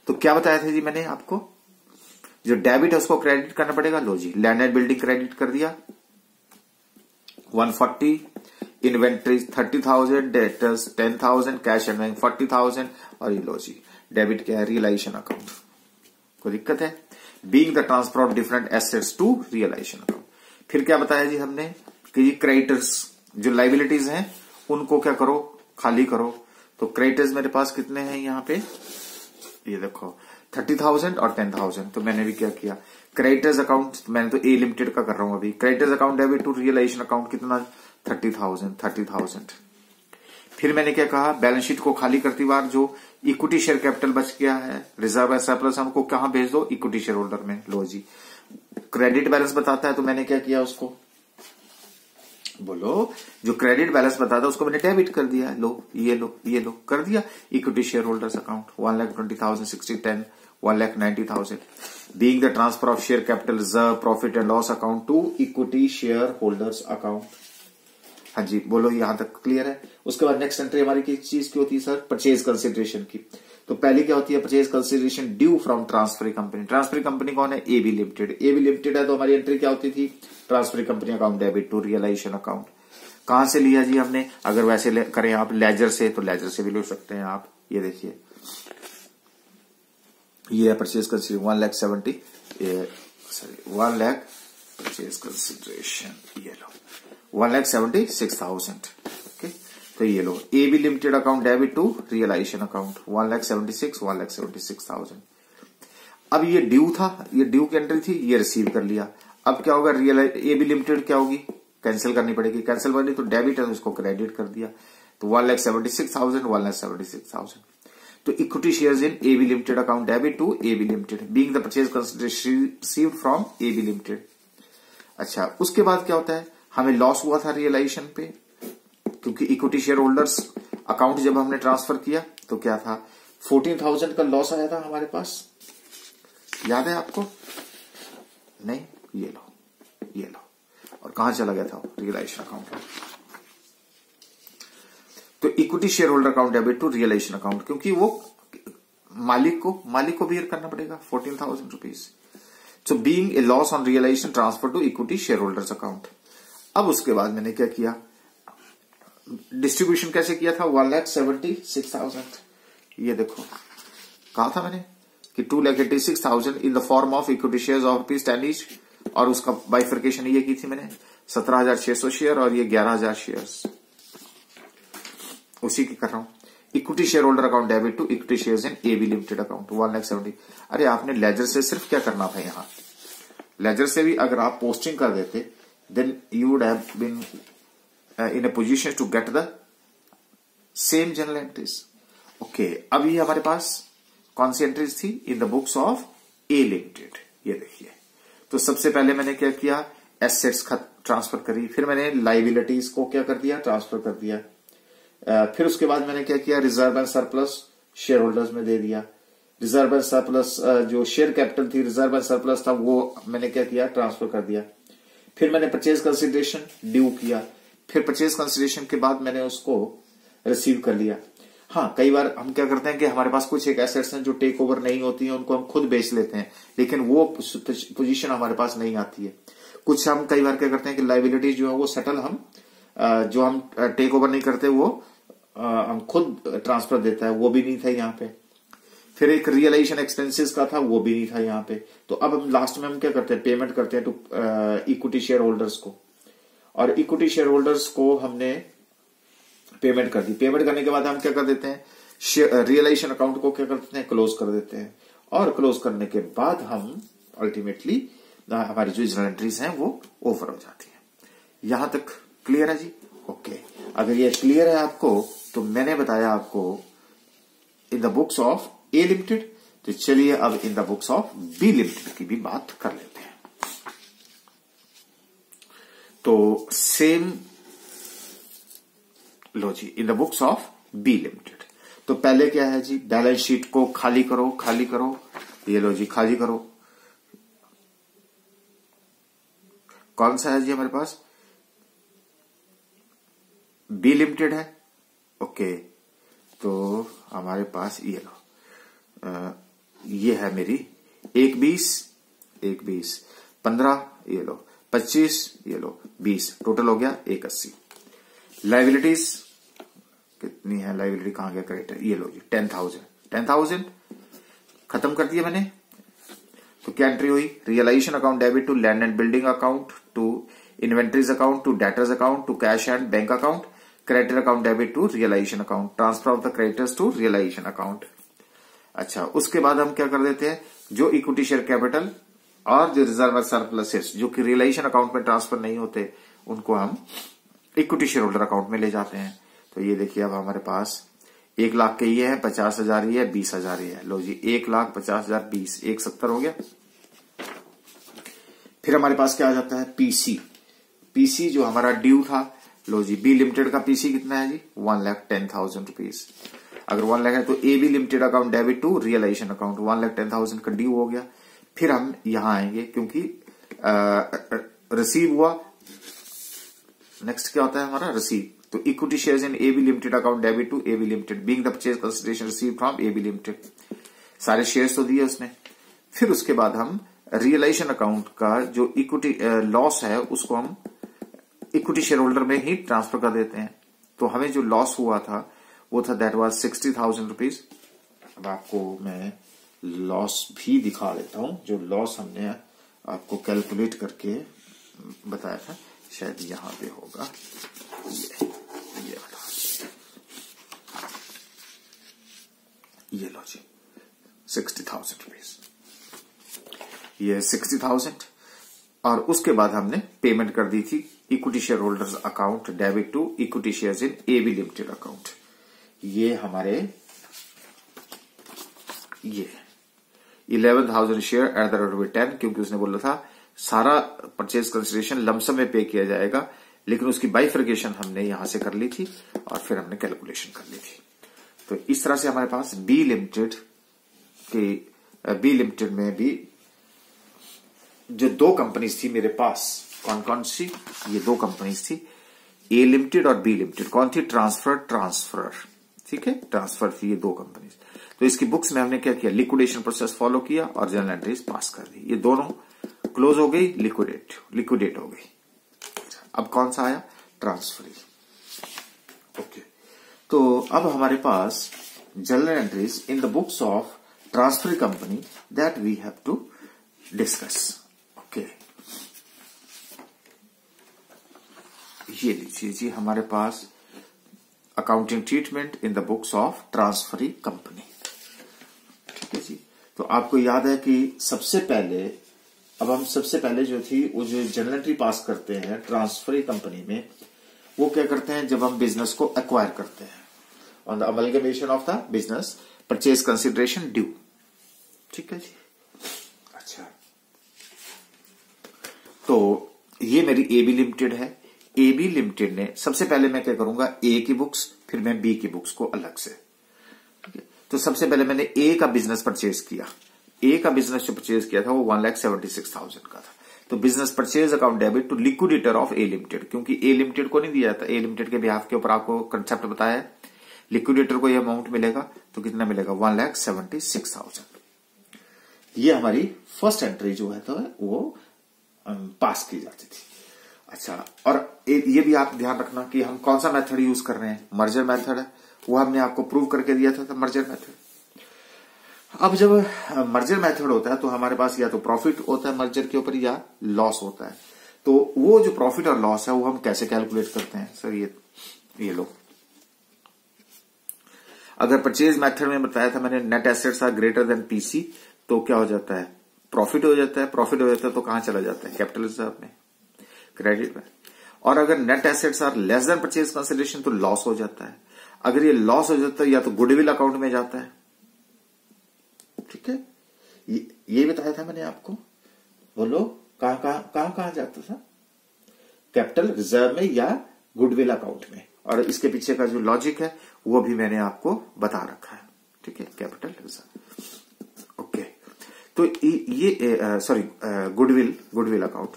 तो क्या बताया था जी मैंने आपको, जो डेबिट है उसको क्रेडिट करना पड़ेगा। लो जी, लैंड एंड बिल्डिंग क्रेडिट कर दिया 140, inventory 30,000, debtors 10,000, cash and bank 40,000। और ये लो जी, डेबिट क्या है, रियलाइजेशन अकाउंट। कोई दिक्कत है, being the transfer of different assets to realisation account. फिर क्या बताया जी हमने कि ये क्रेडिटर्स जो लाइबिलिटीज हैं उनको क्या करो, खाली करो। तो क्रेडिटर्स मेरे पास कितने हैं यहाँ पे, ये देखो 30,000 और 10,000। तो मैंने भी क्या किया, क्रेडिटर्स अकाउंट मैंने तो ए लिमिटेड का कर रहा हूं अभी। Creditors account debit to realisation account कितना 30,000। फिर मैंने क्या कहा, बैलेंस शीट को खाली करती बार जो इक्विटी शेयर कैपिटल बच गया है, रिजर्व एंड सरप्लस, हमको कहां भेज दो, इक्विटी शेयर होल्डर में। लो जी, क्रेडिट बैलेंस बताता है तो मैंने क्या किया, उसको बोलो, जो क्रेडिट बैलेंस बताता है उसको मैंने डेबिट कर दिया। लो ये लो कर दिया, equity share holders account 1,20,000 60 10 1,90,000 being the transfer of share capital reserve profit and loss account to equity share holders account. हाँ जी बोलो, यहां तक क्लियर है। उसके बाद नेक्स्ट एंट्री हमारी किस चीज की होती है सर? परचेज कंसिडरेशन की। तो पहली क्या होती है? Purchase consideration due from transfer company. Transfer company कौन है? AB limited. एबी लिमिटेड है तो हमारी एंट्री क्या होती थी? Transfer company account debit to realisation account. कहां से लिया जी हमने? अगर वैसे करें आप लेजर से, तो लेजर से भी ले सकते हैं आप। ये देखिए, ये है purchase consideration 1,70,000, sorry 1 lakh purchase consideration, ये लो 1,76,000। ओके, तो ये लो AB limited account debit to realisation account 1,76,000। अब ये ड्यू था, ये ड्यू की एंट्री थी, ये रिसीव कर लिया। अब क्या होगा? एबी लिमिटेड क्या होगी? कैंसिल करनी पड़ेगी। कैंसिल करनी तो डेबिट है तो इसको क्रेडिट कर दिया, तो 1,76,000 1,76,000। तो equity shares in AB limited account debit to AB limited being the purchase consideration received from AB limited. अच्छा, उसके बाद क्या होता है? हमें लॉस हुआ था रियलाइजेशन पे, क्योंकि इक्विटी शेयर होल्डर्स अकाउंट जब हमने ट्रांसफर किया तो क्या था? 14,000 का लॉस आया था हमारे पास, याद है आपको? नहीं, ये लो, ये लो। और कहां चला गया था? रियलाइजेशन अकाउंट में। तो equity share holder account debit to realisation account, क्योंकि वो मालिक को बियर करना पड़ेगा 14,000 rupees. So being a loss on realisation transfer to equity share holders account. अब उसके बाद मैंने क्या किया? डिस्ट्रीब्यूशन कैसे किया था? 1,76,000। ये देखो, कहा था मैंने कि 2,86,000 in the form of equity shares of ₹10 each, और उसका बाइफर्केशन ये की थी मैंने 17,600 शेयर और ये 11,000 शेयर्स, उसी की कर रहा हूं। Equity share holder account debit to equity shares in AB limited account 1,70,000। अरे आपने लेजर से सिर्फ क्या करना था? यहां लेजर से भी अगर आप पोस्टिंग कर देते, then you would have been in a position to get the same journal entries. Okay, अब ये हमारे पास कौन सी एंट्रीज थी? In the books of A limited. ये देखिए, तो सबसे पहले मैंने क्या किया? एसेट्स ट्रांसफर करी, फिर मैंने लाइबिलिटीज को क्या कर दिया? ट्रांसफर कर दिया। फिर उसके बाद मैंने क्या किया? Reserve and surplus share holders में दे दिया। रिजर्व एंड सरप्लस जो शेयर कैपिटल थी, रिजर्व एंड सरप्लस था, वो मैंने क्या किया? ट्रांसफर कर दिया। फिर मैंने परचेज कंसिडरेशन ड्यू किया। फिर परचेज कंसिडरेशन के बाद मैंने उसको रिसीव कर लिया। हाँ, कई बार हम क्या करते हैं कि हमारे पास कुछ एक एसेट्स हैं जो टेक ओवर नहीं होती हैं, उनको हम खुद बेच लेते हैं, लेकिन वो पोजीशन हमारे पास नहीं आती है। कुछ हम कई बार क्या करते हैं कि लाइबिलिटीज जो है वो सेटल हम जो हम टेक ओवर नहीं करते वो हम खुद ट्रांसफर देता है, वो भी नहीं था यहाँ पे। फिर एक रियलाइजेशन एक्सपेंसेस का था, वो भी नहीं था यहाँ पे। तो अब हम लास्ट में हम क्या करते हैं? पेमेंट करते हैं टू इक्विटी शेयर होल्डर्स को, और इक्विटी शेयर होल्डर्स को हमने पेमेंट कर दी। पेमेंट करने के बाद हम क्या कर देते हैं? रियलाइजेशन अकाउंट को क्या कर देते हैं? क्लोज कर देते हैं। और क्लोज करने के बाद हम अल्टीमेटली हमारी जो जनरल एंट्रीज हैं वो ओवर हो जाती है। यहां तक क्लियर है जी? ओके, अगर ये क्लियर है आपको, तो मैंने बताया आपको in the books of A limited, तो चलिए अब in the books of B limited की भी बात कर लेते हैं। तो सेम लो जी, in the books of B limited. तो पहले क्या है जी? बैलेंस शीट को खाली करो, खाली करो। ये लो जी, खाली करो। कौन सा है जी हमारे पास? बी लिमिटेड है। ओके, तो हमारे पास ये लो, ये है मेरी 1,20, 15, ये लो 25, ये लो 20, टोटल हो गया 1,80। लाइबिलिटीज कितनी है? लाइबिलिटी कहां गया? क्रेडिटर, ये लो जी 10,000 खत्म कर दिया मैंने। तो क्या एंट्री हुई? Realisation account debit to land and building account, to inventories account, to debtors account, to cash and bank account, creditor account debit to realisation account, transfer of the creditors to realisation account. अच्छा, उसके बाद हम क्या कर देते हैं? जो इक्विटी शेयर कैपिटल और जो रिजर्व सरप्लसेस जो कि रियलाइजेशन अकाउंट में ट्रांसफर नहीं होते, उनको हम इक्विटी शेयर होल्डर अकाउंट में ले जाते हैं। तो ये देखिए, अब हमारे पास 1 लाख के ये है, 50,000 ये है, 20,000 ये है। लो जी, 1,50,000 20, 1,70 हो गया। फिर हमारे पास क्या आ जाता है? पीसी। पीसी जो हमारा ड्यू था, लो जी, बी लिमिटेड का पीसी कितना है जी? 1,10,000 रुपीज। अगर 1 लाख है तो A B limited account debit to realisation account 1,10,000 का ड्यू हो गया। फिर हम यहां आएंगे, क्योंकि रिसीव हुआ नेक्स्ट क्या होता है हमारा रिसीव। तो equity shares in AB limited account debit to AB limited being the purchase consideration receive from AB limited. सारे शेयर्स तो दिए उसने। फिर उसके बाद हम रियलाइजेशन अकाउंट का जो इक्विटी लॉस है उसको हम इक्विटी शेयर होल्डर में ही ट्रांसफर कर देते हैं। तो हमें जो लॉस हुआ था वो था दैट वाज 60,000 रुपीज। अब आपको मैं लॉस भी दिखा देता हूं, जो लॉस हमने आपको कैलकुलेट करके बताया था, शायद यहां पे होगा। ये लो जी 60,000 रुपीज, ये 60,000। और उसके बाद हमने पेमेंट कर दी थी equity share holders account debit to equity shares in AB limited account. ये हमारे ये 11,000 share at the rate of 10, क्योंकि उसने बोला था सारा परचेज कंसिडरेशन लमसम में पे किया जाएगा, लेकिन उसकी बाइफर्केशन हमने यहां से कर ली थी और फिर हमने कैलकुलेशन कर ली थी। तो इस तरह से हमारे पास बी लिमिटेड में भी जो दो कंपनीज थी मेरे पास, कौन कौन सी, ये दो कंपनीज थी, ए लिमिटेड और बी लिमिटेड। कौन थी? ट्रांसफर, ठीक है, ट्रांसफर थी ये दो कंपनीज। तो इसकी बुक्स में हमने क्या किया, लिक्विडेशन प्रोसेस फॉलो किया और जर्नल एंट्रीज पास कर दी। ये दोनों क्लोज हो गई, लिक्विडेट हो गई। अब कौन सा आया? ट्रांसफरी। ओके, तो अब हमारे पास journal entries in the books of transferee company that we have to discuss. Okay, ये लीजिए जी हमारे पास accounting treatment in the books of transferee company. ठीक है जी। तो आपको याद है कि सबसे पहले जो थी वो जो जर्नल एंट्री पास करते हैं ट्रांसफरी कंपनी में, वो क्या करते हैं, जब हम बिजनेस को एक्वायर करते हैं, on the amalgamation of the business purchase consideration due. ठीक है जी। अच्छा, तो ये मेरी एबी लिमिटेड है। एबी लिमिटेड ने सबसे पहले मैं क्या करूंगा, ए की बुक्स, फिर मैं बी की बुक्स को अलग से। ठीक है, तो सबसे पहले मैंने ए का बिजनेस परचेज किया। ए का बिजनेस जो परचेज किया था वो 1,76,000 का था। तो business purchase account debit to liquidator of A limited, क्योंकि ए लिमिटेड को नहीं दिया था, ए लिमिटेड के बिहाफ के ऊपर आपको कंसेप्ट बताया, लिक्विडेटर को ये अमाउंट मिलेगा, तो कितना मिलेगा, 1,76,000। ये हमारी फर्स्ट एंट्री जो है तो वो पास की जाती थी। अच्छा, और ये भी आप ध्यान रखना कि हम कौन सा मेथड यूज कर रहे हैं, मर्जर मेथड है, वो हमने आपको प्रूव करके दिया था मर्जर मेथड। अब जब मर्जर मेथड होता है तो हमारे पास या तो प्रॉफिट होता है मर्जर के ऊपर या लॉस होता है। तो वो जो प्रॉफिट और लॉस है वो हम कैसे कैलकुलेट करते हैं सर, ये लो, अगर परचेज मेथड में बताया था मैंने net assets are greater than PC, तो क्या हो जाता है, प्रॉफिट हो जाता है। प्रॉफिट हो जाता है तो कहां चला जाता है, कैपिटल रिजर्व में, क्रेडिट में। और अगर net assets are less than purchase consideration तो लॉस हो जाता है। अगर ये लॉस हो जाता है या तो गुडविल अकाउंट में जाता है। ठीक है, ये बताया था मैंने आपको, बोलो कहां जाता था, कैपिटल रिजर्व में या गुडविल अकाउंट में। और इसके पीछे का जो लॉजिक है वो भी मैंने आपको बता रखा है। ठीक है, कैपिटल रिजर्व। ओके, तो ये सॉरी गुडविल अकाउंट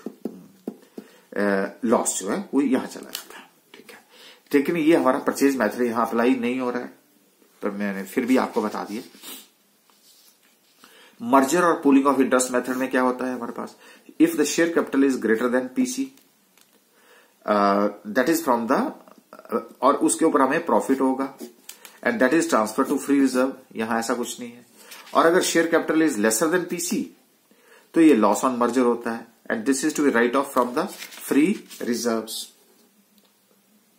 लॉस जो है वो यहां चला जाता है। ठीक है, लेकिन ये हमारा परचेज मेथड यहां अप्लाई नहीं हो रहा है, पर मैंने फिर भी आपको बता दिए। मर्जर और पूलिंग ऑफ इंटरेस्ट मेथड में क्या होता है हमारे पास, if the share capital is greater than PC that is from the, और उसके ऊपर हमें प्रॉफिट होगा, and that is transfer to free reserve. यहां ऐसा कुछ नहीं है। और अगर share capital is lesser than PC तो ये लॉस ऑन मर्जर होता है, and this is to be write off from the free reserves.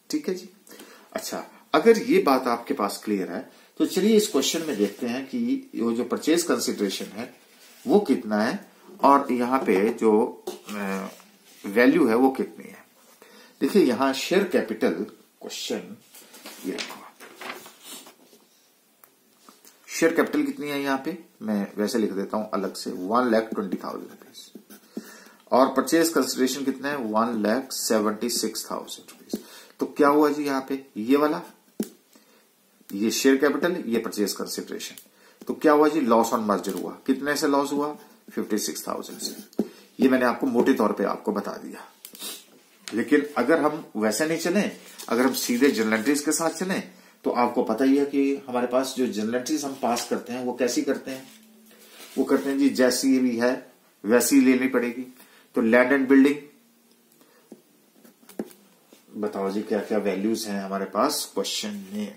ठीक है जी। अच्छा, अगर ये बात आपके पास क्लियर है तो चलिए इस क्वेश्चन में देखते हैं कि वो जो परचेज कंसिडरेशन है वो कितना है और यहां पे जो वैल्यू है वो कितनी है। देखिए यहां शेयर कैपिटल क्वेश्चन, ये रखो आप, शेयर कैपिटल कितनी है यहां पे, मैं वैसे लिख देता हूं अलग से, 1,20,000 रुपीज। और परचेज कंसिडरेशन कितना है, 1,76,000 रुपीज। तो क्या हुआ जी यहाँ पे, ये वाला, ये शेयर कैपिटल, ये परचेज कंसिडरेशन, तो क्या हुआ जी, लॉस ऑन मर्जर हुआ। कितने से लॉस हुआ, 56,000 से। ये मैंने आपको मोटे तौर पे आपको बता दिया। लेकिन अगर हम वैसे नहीं चलें, अगर हम सीधे जर्नल एंट्रीज के साथ चलें, तो आपको पता ही है कि हमारे पास जो जर्नल एंट्रीज हम पास करते हैं वो कैसी करते हैं, वो करते हैं जी जैसी भी है वैसी लेनी पड़ेगी। तो लैंड एंड बिल्डिंग, बताओ जी क्या क्या वैल्यूज हैं हमारे पास क्वेश्चन में।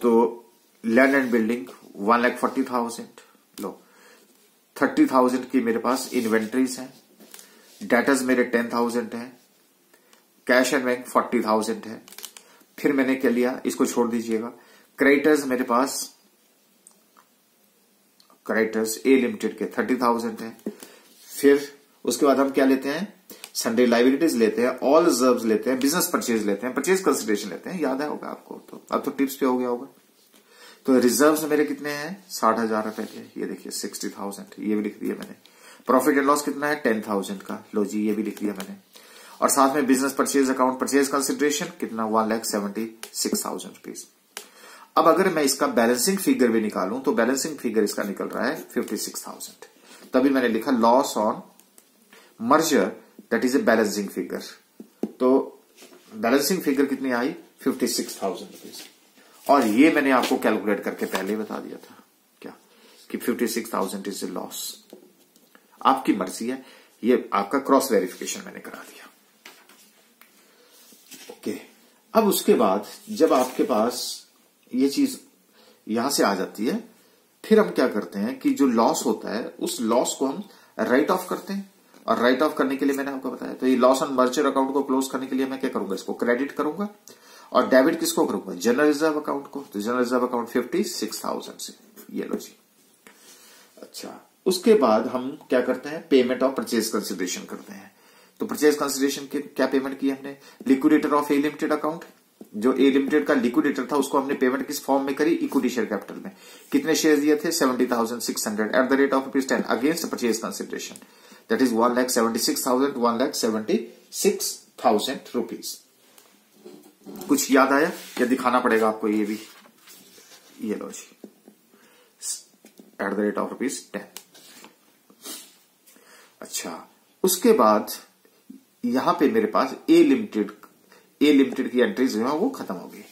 तो लैंड एंड बिल्डिंग 1,40,000, लो 30,000 की मेरे पास इन्वेंट्रीज हैं, डेटर्स मेरे 10,000 है, कैश एंड बैंक 40,000 है। फिर मैंने क्या लिया, इसको छोड़ दीजिएगा, क्रेडिटर्स मेरे पास, क्रेडिटर्स ए लिमिटेड के 30,000 है। फिर उसके बाद हम क्या लेते हैं, सन्डे लाइबिलिटीज लेते हैं, ऑल रिजर्व्स लेते हैं, बिजनेस परचेज लेते हैं, परचेज कंसिडरेशन लेते हैं, याद है होगा आपको, तो अब तो टिप्स पे हो गया होगा। तो रिजर्व्स मेरे कितने हैं, 60,000 रुपए के, ये देखिए 60,000, ये भी लिख दिया मैंने। प्रॉफिट एंड लॉस कितना है, 10,000 का, लो जी ये भी लिख दिया मैंने। और साथ में business purchase account, purchase consideration कितना, 1,76,000 रुपीज। अब अगर मैं इसका बैलेंसिंग फिगर भी निकालूं तो बैलेंसिंग फिगर इसका निकल रहा है 56,000। तभी मैंने लिखा loss on merger that is a balancing figure. तो बैलेंसिंग फिगर कितनी आई, 56,000 रुपीज। और ये मैंने आपको कैलकुलेट करके पहले ही बता दिया था क्या, कि 56,000 इज ए लॉस। आपकी मर्जी है, ये आपका क्रॉस वेरिफिकेशन मैंने करा दिया। ओके, अब उसके बाद जब आपके पास ये चीज यहां से आ जाती है, फिर हम क्या करते हैं कि जो लॉस होता है उस लॉस को हम राइट ऑफ करते हैं। और राइट ऑफ करने के लिए मैंने आपको बताया, तो ये लॉस ऑन मर्जर अकाउंट को क्लोज करने के लिए मैं क्या करूंगा, इसको क्रेडिट करूंगा और डेबिट किसको करूंगा, जनरल रिजर्व अकाउंट को। तो जनरल रिजर्व अकाउंट 56,000 से, ये लो जी। अच्छा, उसके बाद हम क्या करते हैं, पेमेंट ऑफ परचेज कंसिडरेशन करते हैं। तो परचेज कंसिडरेशन की क्या पेमेंट की हमने, liquidator of A limited account, जो ए लिमिटेड का लिक्विडेटर था उसको हमने पेमेंट किस फॉर्म में करी, इक्विटी शेयर कैपिटल में। कितने शेयर दिए थे, 70,600 eight the rate of ₹10 against purchase consideration, that is 1,76,000 rupees. कुछ याद आया या दिखाना पड़ेगा आपको, ये भी, ये लो जी, एट द रेट ऑफ ₹10। अच्छा, उसके बाद यहां पे मेरे पास ए लिमिटेड की एंट्रीज जो है वो खत्म हो गई।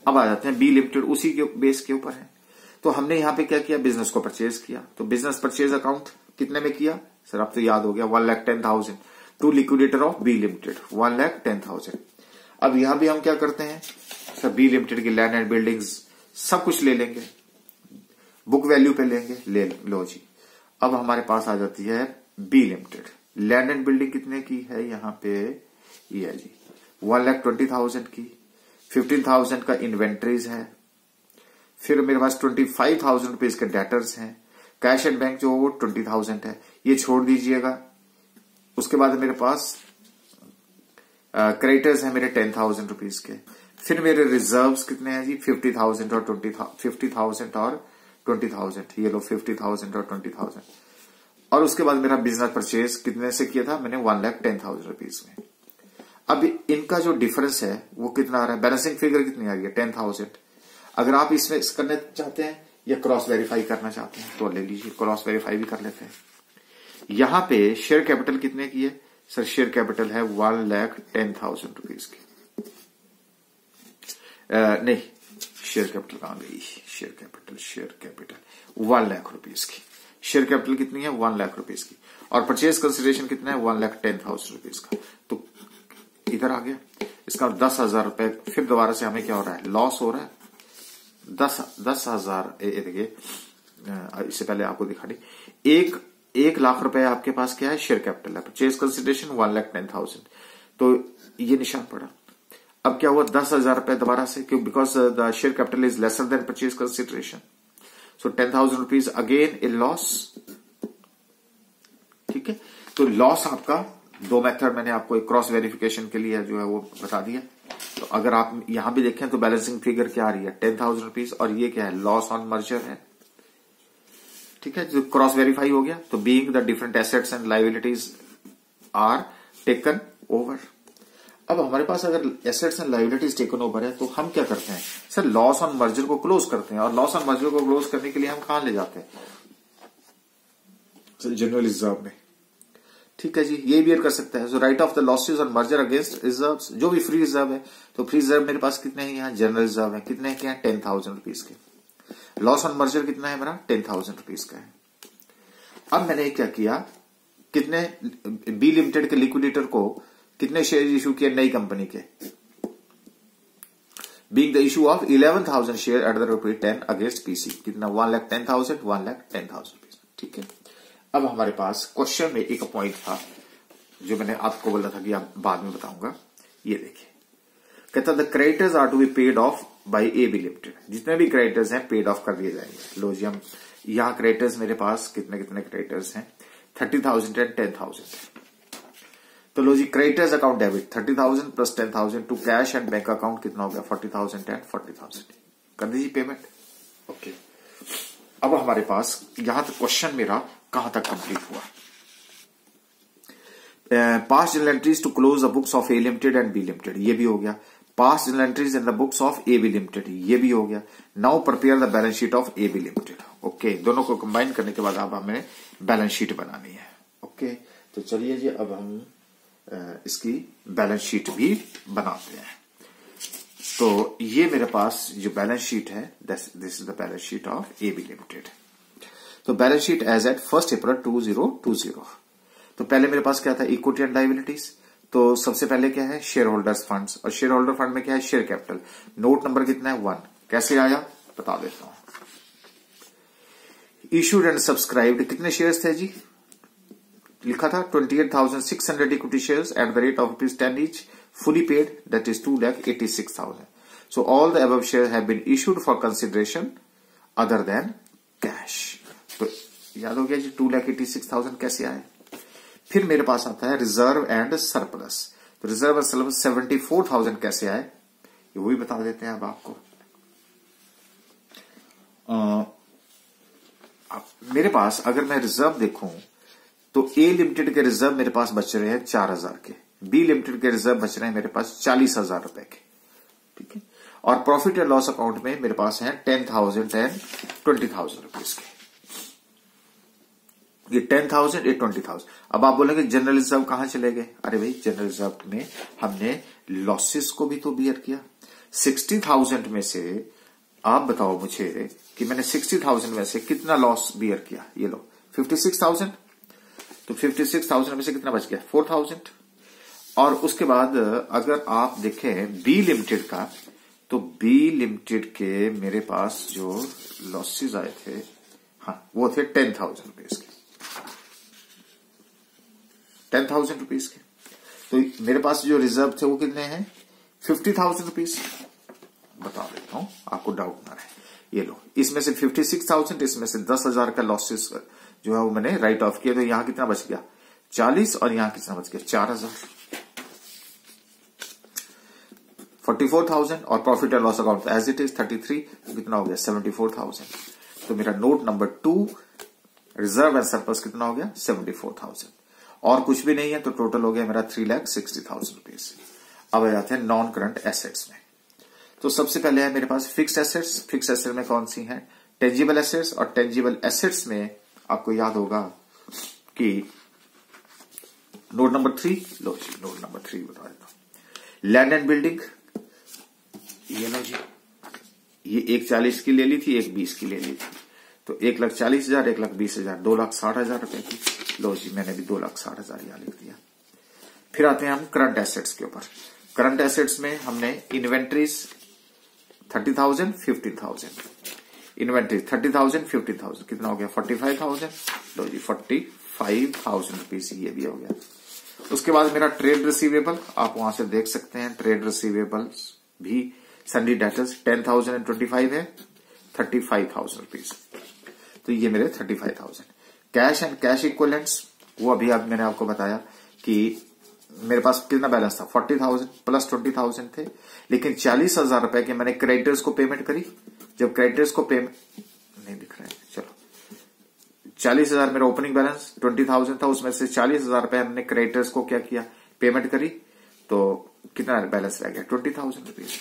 अब आ जाते हैं बी लिमिटेड, उसी के बेस के ऊपर है। तो हमने यहां पे क्या किया, बिजनेस को परचेज किया। तो बिजनेस परचेज अकाउंट कितने में किया सर, अब तो याद हो गया, 1,10,000 to liquidator of B limited, 1,10,000। अब यहां भी हम क्या करते हैं सर, बी लिमिटेड की लैंड एंड बिल्डिंग्स सब कुछ ले लेंगे, बुक वैल्यू पे लेंगे, ले लो जी। अब हमारे पास आ जाती है B limited, land and building कितने की है यहां पे, ये है जी 1,20,000 की, 15,000 का इन्वेंट्रीज है। फिर मेरे पास 25,000 रुपीज के डेटर्स हैं। कैश एंड बैंक जो वो 20,000 है, ये छोड़ दीजिएगा। उसके बाद मेरे पास क्रेडिटर्स है मेरे 10,000 रुपीज के। फिर मेरे रिजर्व्स कितने हैं जी, 50,000 और 20,000, ये लो 50,000 और 20,000। और उसके बाद मेरा बिजनेस परचेज कितने से किया था मैंने, 1,10,000 रुपीज में। अब इनका जो डिफरेंस है वो कितना आ रहा है, बैलेंसिंग फिगर कितनी आ रही है, 10,000। अगर आप इसमें करना चाहते हैं या क्रॉस वेरीफाई करना चाहते हैं तो ले लीजिए, क्रॉस वेरीफाई भी कर लेते हैं। यहां पे शेयर कैपिटल कितने की है सर, शेयर कैपिटल है 1,10,000 रुपीज की। नहीं, शेयर कैपिटल कहां गई, शेयर कैपिटल 1 लाख रुपीज की। शेयर कैपिटल कितनी है, 1 लाख रुपीज की। और परचेज कंसिडरेशन कितना है, 1,10,000 रुपीज का। तो इधर आ गया, इसका 10,000 रुपए। फिर दोबारा से हमें क्या हो रहा है, लॉस हो रहा है 10,000। देखिए इससे पहले आपको दिखा दी, 1 लाख रुपए आपके पास क्या है, शेयर कैपिटल है। परचेज कंसिडरेशन 1,10,000, तो ये निशान पड़ा। अब क्या हुआ, 10,000 रुपए दोबारा से, क्यों, because the share capital is lesser then purchase consideration, so 10,000 rupees again A loss. ठीक है, तो लॉस आपका दो मेथड मैंने आपको एक क्रॉस वेरिफिकेशन के लिए जो है वो बता दिया। तो अगर आप यहां भी देखें तो बैलेंसिंग फिगर क्या आ रही है, 10,000 रुपीज, और ये क्या है, लॉस ऑन मर्जर है। ठीक है, जो क्रॉस वेरीफाई हो गया। तो being the different assets and liabilities are taken over. अब हमारे पास अगर assets and liabilities taken over है तो हम क्या करते हैं सर, लॉस ऑन मर्जर को क्लोज करते हैं। और लॉस ऑन मर्जर को क्लोज करने के लिए हम कहां ले जाते हैं, जनरल रिजर्व में। ठीक है जी, ये बियर कर सकता है। So write off the losses on merger against reserves, जो भी फ्री रिजर्व है, तो फ्री रिजर्व मेरे पास कितने हैं यहाँ, जनरल रिजर्व है, कितने के हैं 10,000 रुपीज के। लॉस ऑन मर्जर कितना है मेरा 10,000 रुपीज का है। अब मैंने क्या किया, कितने बी लिमिटेड के लिक्विडेटर को कितने शेयर इशू किए नई कंपनी के, being the issue of 11,000 share at the rate 10 against PC, कितना 1,10,000 1,10,000 रुपीज। ठीक है, अब हमारे पास क्वेश्चन में एक पॉइंट था जो मैंने आपको बोला था कि आप बाद में बताऊंगा। ये देखिए, कहता the creditors are to be paid off by AB limited, जितने भी क्रेडिटर्स हैं पेड ऑफ कर दिए जाएंगे। लो जी, हम यहां क्रेडिटर्स मेरे पास कितने कितने क्रेडिटर्स हैं, 30,000 एंड 10,000। तो लो जी, creditors account debit 30,000 plus 10,000 to cash and bank account कितना हो गया 40,000 एंड 40,000, कर दीजिए पेमेंट। ओके, अब हमारे पास यहां तक क्वेश्चन मेरा कहां तक कंप्लीट हुआ। Passed journal entries to close the books of A limited and B limited, ये भी हो गया। Passed journal entries in the books of A B limited, ये भी हो गया। Now prepare the balance sheet of A B limited. Okay, दोनों को कंबाइन करने के बाद अब हमें बैलेंस शीट बनानी है। ओके, तो चलिए जी, अब हम इसकी बैलेंस शीट भी बनाते हैं। तो ये मेरे पास जो बैलेंस शीट है, this is the balance sheet of A B limited. तो balance sheet as at 1 April 2020। तो पहले मेरे पास क्या था, इक्विटी एंड लायबिलिटीज। तो सबसे पहले क्या है, शेयर होल्डर्स फंड्स, और शेयर होल्डर फंड में क्या है, शेयर कैपिटल। नोट नंबर कितना है 1। कैसे आया बता देता हूं। इश्यूड एंड सब्सक्राइब्ड कितने शेयर्स थे जी, लिखा था 28,600 equity shares at the rate of ₹10 each, fully paid, that is 2,86,000. So all the above shares have been issued for consideration other than cash. तो याद हो गया जी 2,86,000 कैसे आए। फिर मेरे पास आता है रिजर्व एंड सरप्लस। तो रिजर्व एंड सरप्लस 74,000 कैसे आए, ये वो भी बता देते हैं अब आपको। मेरे पास अगर मैं रिजर्व देखूं तो ए लिमिटेड के रिजर्व मेरे पास बच रहे हैं 4,000 के, बी लिमिटेड के रिजर्व बच रहे हैं मेरे पास 40,000 रुपए के। ठीक है, और प्रॉफिट एंड लॉस अकाउंट में मेरे पास है 10,000 एंड 20,000 रुपीज के। ये 10,000 ये 20,000। अब आप बोलेंगे जनरल रिजर्व कहां चले गए, अरे भाई जनरल रिजर्व में हमने लॉसेस को भी तो बियर किया। 60,000 में से आप बताओ मुझे कि मैंने 60,000 में से कितना लॉस बियर किया। ये लो 56,000, तो 56,000 में से कितना बच गया 4,000। और उसके बाद अगर आप देखें बी लिमिटेड का, तो बी लिमिटेड के मेरे पास जो लॉसेस आए थे, हाँ वो थे 10,000 रुपीज के, 10,000 रुपीज के। तो मेरे पास जो रिजर्व थे वो कितने हैं 50,000 रुपीज। बता देता हूं आपको डाउट ना रहे। ये लो, इसमें से 56,000, इसमें से 10,000 का लॉसेस जो है वो मैंने राइट ऑफ किया। तो यहां कितना बच गया 40, और यहां कितना बच गया 4,000, 44,000। और profit and loss account as it is 33, तो कितना हो गया 74,000। तो मेरा note number 2 reserve and surplus कितना हो गया 74,000, और कुछ भी नहीं है, तो टोटल हो गया मेरा 3,60,000 रुपीज। अब आ जाते हैं नॉन करंट एसेट्स में। तो सबसे पहले है मेरे पास फिक्स एसेट्स। फिक्स एसेट में कौन सी है, टेंजिबल एसेट्स। और टेंजिबल एसेट्स में आपको याद होगा कि नोट नंबर 3, लो जी नोट नंबर 3 बता देता हूं। लैंड एंड बिल्डिंग, ये लो जी, ये 1,40,000 की ले ली थी, 1,20,000 की ले ली थी। तो 1,40,000, 1,20,000, 2,60,000 रुपए की। लो जी, मैंने भी 2,60,000 यहां लिख दिया। फिर आते हैं हम करंट एसेट्स के ऊपर। करंट एसेट्स में हमने इन्वेंट्रीज 30,000, 15,000, इन्वेंट्री 30,000, 15,000, कितना हो गया 45,000। लो जी 45,000 रुपीज, ये भी हो गया। उसके बाद मेरा ट्रेड रिसीवेबल, आप वहां से देख सकते हैं ट्रेड रिसीवेबल्स भी सन्डी डेटर्स 10,000 एंड 25 है, 35,000 रुपीज। तो ये मेरे 35,000। कैश एंड कैश इक्विवेलेंट्स, वो अभी अब मैंने आपको बताया कि मेरे पास कितना बैलेंस था 40,000 प्लस 20,000 थे, लेकिन 40,000 रुपए के मैंने क्रेडिटर्स को पेमेंट करी। जब क्रेडिटर्स को पेमेंट नहीं दिख रहा है, चलो 40,000 मेरा ओपनिंग बैलेंस 20,000 था, उसमें से 40,000 रुपए हमने क्रेडिटर्स को क्या किया पेमेंट करी, तो कितना बैलेंस रह गया 20,000 रुपीज।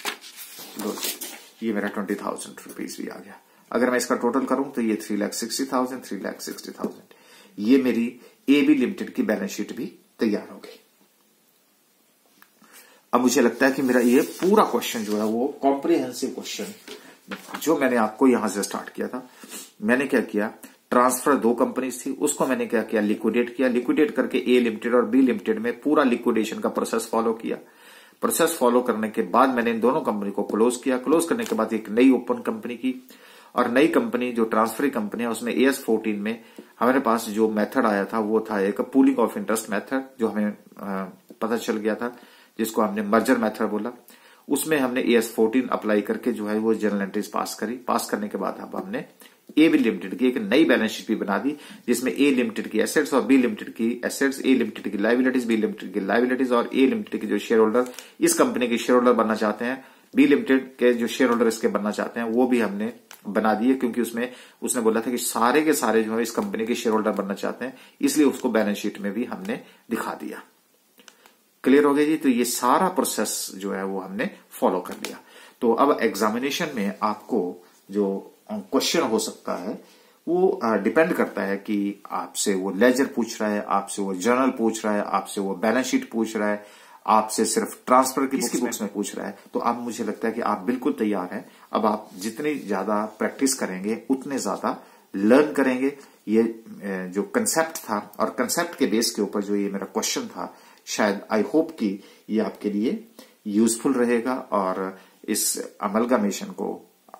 ये मेरा 20,000 रुपीज भी आ गया। अगर मैं इसका टोटल करूं तो ये 3,60,000, 3,60,000, ये मेरी एबी लिमिटेड की बैलेंस शीट भी तैयार हो गई। अब मुझे लगता है कि मेरा ये पूरा क्वेश्चन जो है वो कॉम्प्रिहेंसिव क्वेश्चन जो मैंने आपको यहां से स्टार्ट किया था, मैंने क्या किया, ट्रांसफर 2 कंपनीज थी, उसको मैंने क्या किया, लिक्विडेट किया। लिक्विडेट करके ए लिमिटेड और बी लिमिटेड में पूरा लिक्विडेशन का प्रोसेस फॉलो किया। प्रोसेस फॉलो करने के बाद मैंने इन दोनों कंपनी को क्लोज किया। क्लोज करने के बाद एक नई ओपन कंपनी की, और नई कंपनी जो ट्रांसफर कंपनी है उसमें AS14 में हमारे पास जो मेथड आया था वो था एक पूलिंग ऑफ इंटरेस्ट मेथड, जो हमें पता चल गया था, जिसको हमने मर्जर मेथड बोला। उसमें हमने AS14 अप्लाई करके जो है वो जर्नल एंट्रीज पास करी। पास करने के बाद अब हमने एबी लिमिटेड की एक नई बैलेंस शीट भी बना दी, जिसमें ए लिमिटेड की एसेट्स और बी लिमिटेड की एसेट्स, ए लिमिटेड की लायबिलिटीज, बी लिमिटेड की लायबिलिटीज, और ए लिमिटेड के जो शेयर होल्डर इस कंपनी के शेयर होल्डर बनना चाहते हैं, बी लिमिटेड के जो शेयर होल्डर इसके बनना चाहते हैं, वो भी हमने बना दिए, क्योंकि उसमें उसने बोला था कि सारे के सारे जो है इस कंपनी के शेयर होल्डर बनना चाहते हैं, इसलिए उसको बैलेंस शीट में भी हमने दिखा दिया। क्लियर हो गया जी। तो ये सारा प्रोसेस जो है वो हमने फॉलो कर लिया। तो अब एग्जामिनेशन में आपको जो क्वेश्चन हो सकता है वो डिपेंड करता है कि आपसे वो लेजर पूछ रहा है, आपसे वो जर्नल पूछ रहा है, आपसे वो बैलेंस शीट पूछ रहा है, आपसे सिर्फ ट्रांसफर की बुक्स में पूछ रहा है। तो अब मुझे लगता है कि आप बिल्कुल तैयार हैं। अब आप जितनी ज्यादा प्रैक्टिस करेंगे उतने ज्यादा लर्न करेंगे। ये जो कंसेप्ट था और कंसेप्ट के बेस के ऊपर जो ये मेरा क्वेश्चन था, शायद आई होप कि ये आपके लिए यूजफुल रहेगा। और इस अमलगमेशन को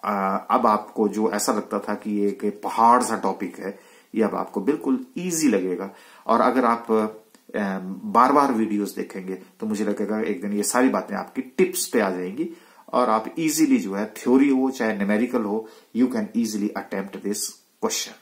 अब आपको जो ऐसा लगता था कि ये एक पहाड़ सा टॉपिक है, ये अब आपको बिल्कुल इजी लगेगा। और अगर आप बार बार वीडियोस देखेंगे तो मुझे लगेगा एक दिन ये सारी बातें आपकी टिप्स पे आ जाएंगी, और आप इजीली जो है, थ्योरी हो चाहे न्यूमेरिकल हो, you can easily attempt this question.